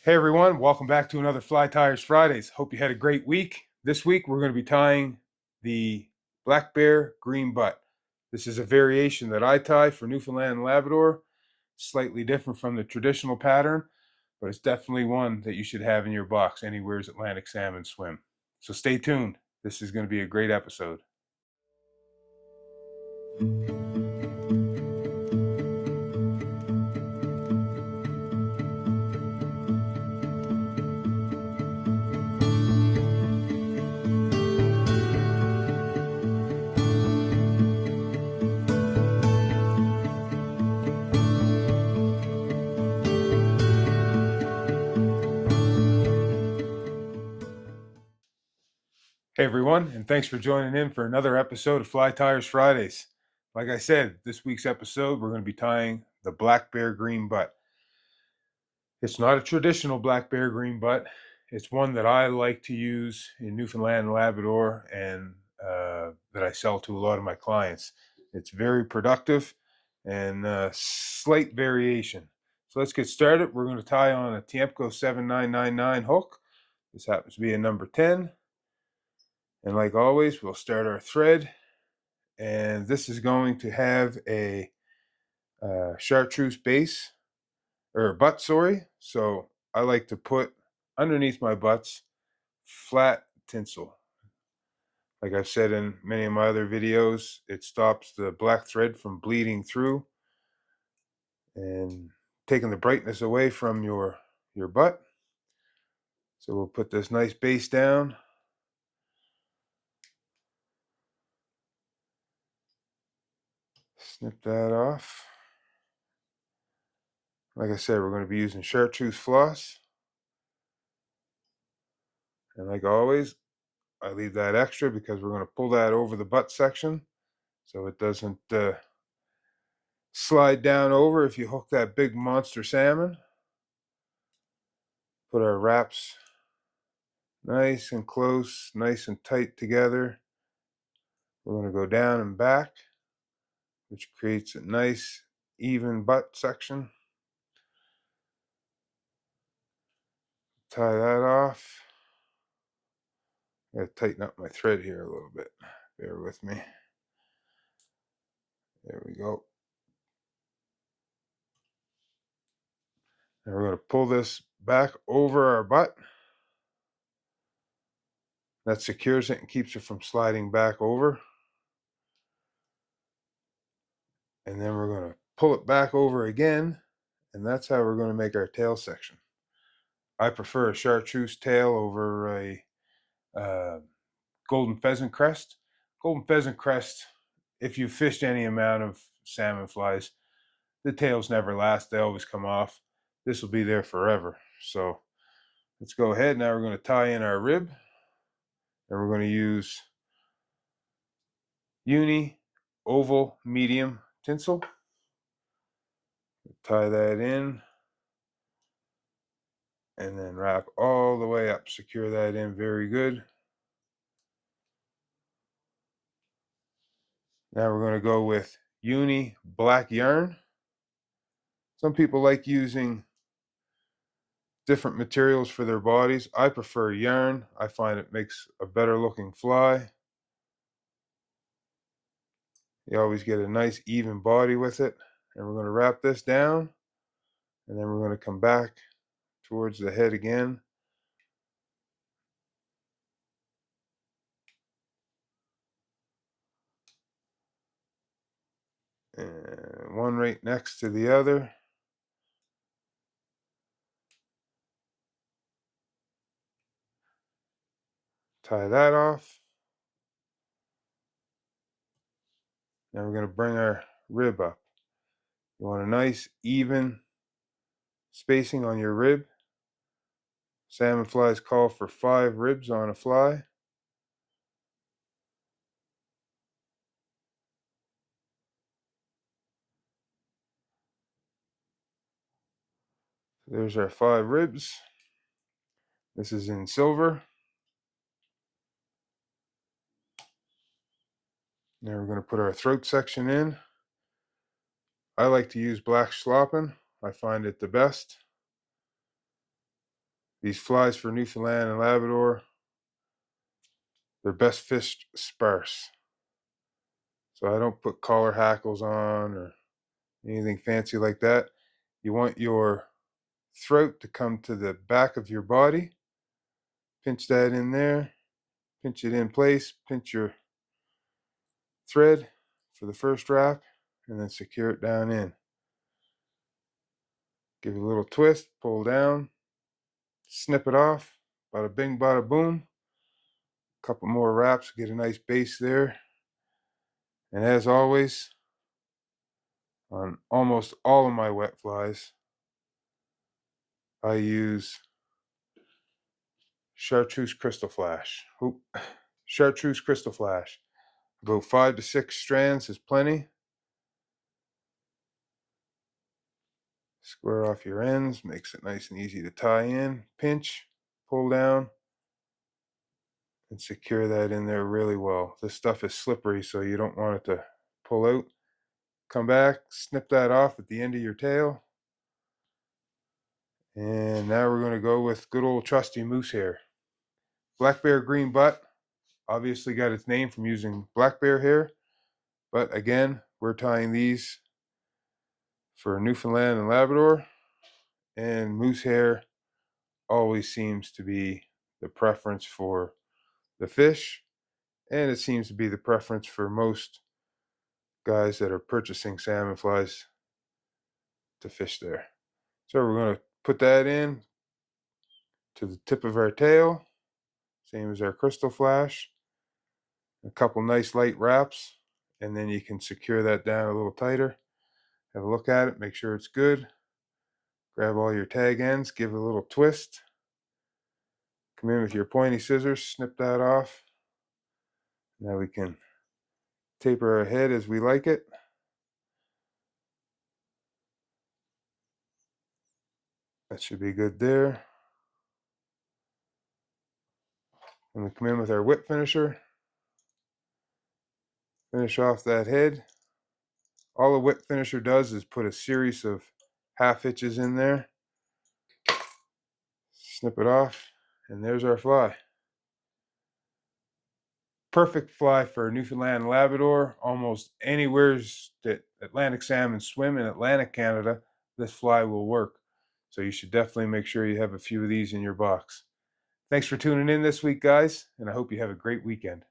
Hey everyone, welcome back to another Fly Tires Fridays. Hope you had a great week. This week we're going to be tying the black bear green butt. This is a variation that I tie for Newfoundland and Labrador. Slightly different from the traditional pattern, but it's definitely one that you should have in your box anywhere Atlantic salmon swim. So stay tuned. This is going to be a great episode. Hey everyone, and thanks for joining in for another episode of Fly Tires Fridays. Like I said, this week's episode we're going to be tying the black bear green butt. It's not a traditional black bear green butt. It's one that I like to use in Newfoundland and Labrador, and that I sell to a lot of my clients. It's very productive and slight variation. So let's get started. We're going to tie on a Tiemco 7999 hook. This happens to be a number 10. And like always, we'll start our thread. And this is going to have a chartreuse base, or butt, sorry. So I like to put underneath my butts flat tinsel. Like I've said in many of my other videos, it stops the black thread from bleeding through and taking the brightness away from your butt. So we'll put this nice base down. Snip that off. Like I said, we're going to be using chartreuse floss. And like always, I leave that extra because we're going to pull that over the butt section so it doesn't slide down over if you hook that big monster salmon. Put our wraps nice and close, nice and tight together. We're going to go down and back, which creates a nice even butt section. Tie that off. I gotta tighten up my thread here a little bit. Bear with me. There we go. And we're going to pull this back over our butt. That secures it and keeps it from sliding back over. And then we're going to pull it back over again, and that's how we're going to make our tail section. I prefer a chartreuse tail over a golden pheasant crest. Golden pheasant crest, if you fished any amount of salmon flies, the tails never last. They always come off. This will be there forever. So let's go ahead. Now we're going to tie in our rib, and we're going to use uni oval medium tinsel. Tie that in and then wrap all the way up. Secure that in very good. Now we're going to go with uni black yarn. Some people like using different materials for their bodies. I prefer yarn. I find it makes a better looking fly. You always get a nice even body with it. And we're going to wrap this down, and then we're going to come back towards the head again. And one right next to the other. Tie that off. Now we're going to bring our rib up. You want a nice even spacing on your rib. Salmon flies call for 5 ribs on a fly. There's our 5 ribs. This is in silver. Now we're going to put our throat section in. I like to use black slopping. I find it the best. These flies for Newfoundland and Labrador, they're best fished sparse. So I don't put collar hackles on or anything fancy like that. You want your throat to come to the back of your body. Pinch that in there. Pinch it in place. Pinch your thread for the first wrap and then secure it down in. Give it a little twist, pull down, snip it off. Bada bing, bada boom. A couple more wraps, get a nice base there. And as always, on almost all of my wet flies, I use chartreuse crystal flash. Chartreuse crystal flash. About 5 to 6 strands is plenty. Square off your ends, makes it nice and easy to tie in. Pinch, pull down, and secure that in there really well. This stuff is slippery, so you don't want it to pull out. Come back, snip that off at the end of your tail. And now we're going to go with good old trusty moose hair. Black bear green butt obviously got its name from using black bear hair, but again, we're tying these for Newfoundland and Labrador, and moose hair always seems to be the preference for the fish, and it seems to be the preference for most guys that are purchasing salmon flies to fish there. So we're going to put that in to the tip of our tail, same as our crystal flash. A couple nice light wraps, and then you can secure that down a little tighter. Have a look at it, make sure it's good. Grab all your tag ends, give it a little twist. Come in with your pointy scissors, snip that off. Now we can taper our head as we like it. That should be good there. And we come in with our whip finisher. Finish off that head. All the whip finisher does is put a series of half hitches in there. Snip it off, and there's our fly. Perfect fly for Newfoundland and Labrador. Almost anywhere that Atlantic salmon swim in Atlantic Canada, this fly will work. So you should definitely make sure you have a few of these in your box. Thanks for tuning in this week, guys, and I hope you have a great weekend.